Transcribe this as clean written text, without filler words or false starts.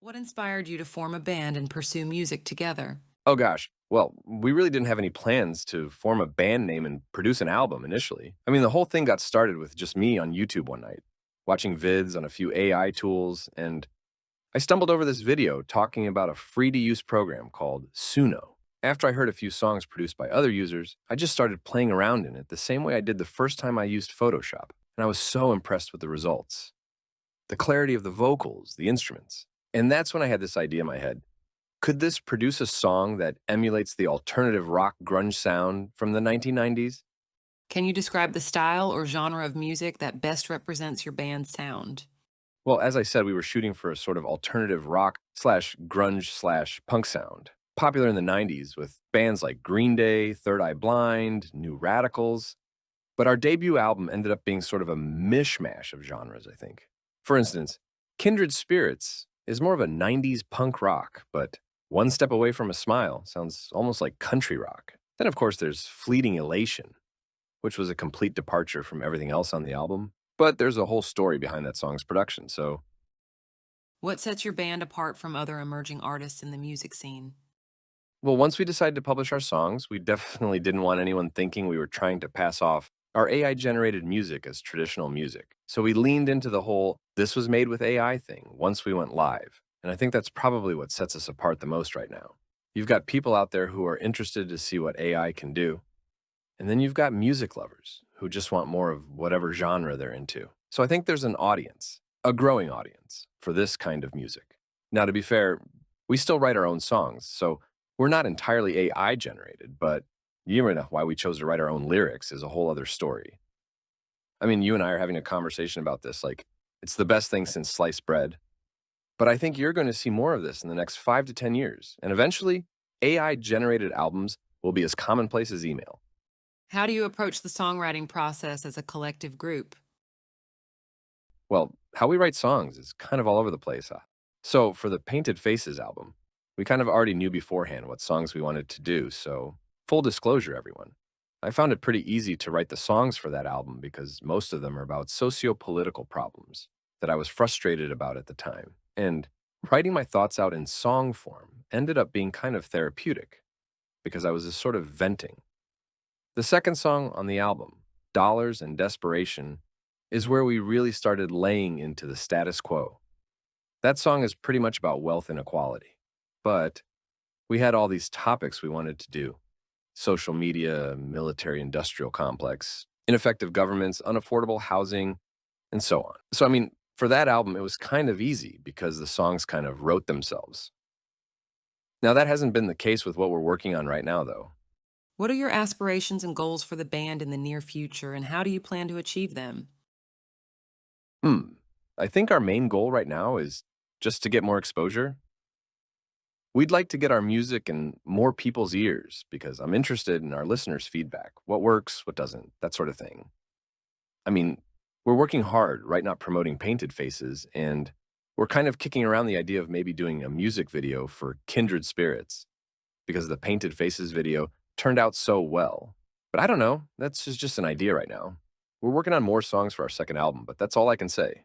What inspired you to form a band and pursue music together? Oh gosh. Well, we really didn't have any plans to form a band name and produce an album initially. I mean, the whole thing got started with just me on YouTube one night, watching vids on a few AI tools, and I stumbled over this video talking about a free to use program called Suno. After I heard a few songs produced by other users, I just started playing around in it the same way I did the first time I used Photoshop, and I was so impressed with the results. The clarity of the vocals, the instruments. And that's when I had this idea in my head. Could this produce a song that emulates the alternative rock grunge sound from the 1990s? Can you describe the style or genre of music that best represents your band's sound? Well, as I said, we were shooting for a sort of alternative rock slash grunge slash punk sound, popular in the 90s with bands like Green Day, Third Eye Blind, New Radicals. But our debut album ended up being sort of a mishmash of genres, I think. For instance, Kindred Spirits is more of a 90s punk rock, but One Step Away from a Smile sounds almost like country rock. Then, of course, there's Fleeting Elation, which was a complete departure from everything else on the album. But there's a whole story behind that song's production, so What sets your band apart from other emerging artists in the music scene? well, once we decided to publish our songs, we definitely didn't want anyone thinking we were trying to pass off our AI generated music as traditional music. So we leaned into the whole this was made with AI thing once we went live. And I think that's probably what sets us apart the most right now. You've got people out there who are interested to see what AI can do. And then you've got music lovers who just want more of whatever genre they're into. So I think there's an audience, a growing audience, for this kind of music. Now, to be fair, we still write our own songs, so we're not entirely AI generated, but you know why we chose to write our own lyrics is a whole other story. I mean, you and I are having a conversation about this, like it's the best thing since sliced bread. But I think you're going to see more of this in the next 5 to 10 years. And eventually, AI generated albums will be as commonplace as email. How do you approach the songwriting process as a collective group? Well, how we write songs is kind of all over the place. So for the Painted Faces album, we kind of already knew beforehand what songs we wanted to do. So full disclosure, everyone. I found it pretty easy to write the songs for that album because most of them are about socio-political problems that I was frustrated about at the time. And writing my thoughts out in song form ended up being kind of therapeutic because I was just sort of venting. The second song on the album, Dollars and Desperation, is where we really started laying into the status quo. That song is pretty much about wealth inequality. But we had all these topics we wanted to do: social media, military industrial complex, ineffective governments, unaffordable housing, and so on. So, I mean, for that album, it was kind of easy because the songs kind of wrote themselves. Now, that hasn't been the case with what we're working on right now, though. What are your aspirations and goals for the band in the near future, and how do you plan to achieve them? Hmm. I think our main goal right now is just to get more exposure. We'd like to get our music in more people's ears because I'm interested in our listeners' feedback. What works, what doesn't, that sort of thing. I mean, we're working hard right now promoting Painted Faces, and we're kind of kicking around the idea of maybe doing a music video for Kindred Spirits because the Painted Faces video turned out so well. But I don't know, that's just an idea right now. We're working on more songs for our second album, but that's all I can say.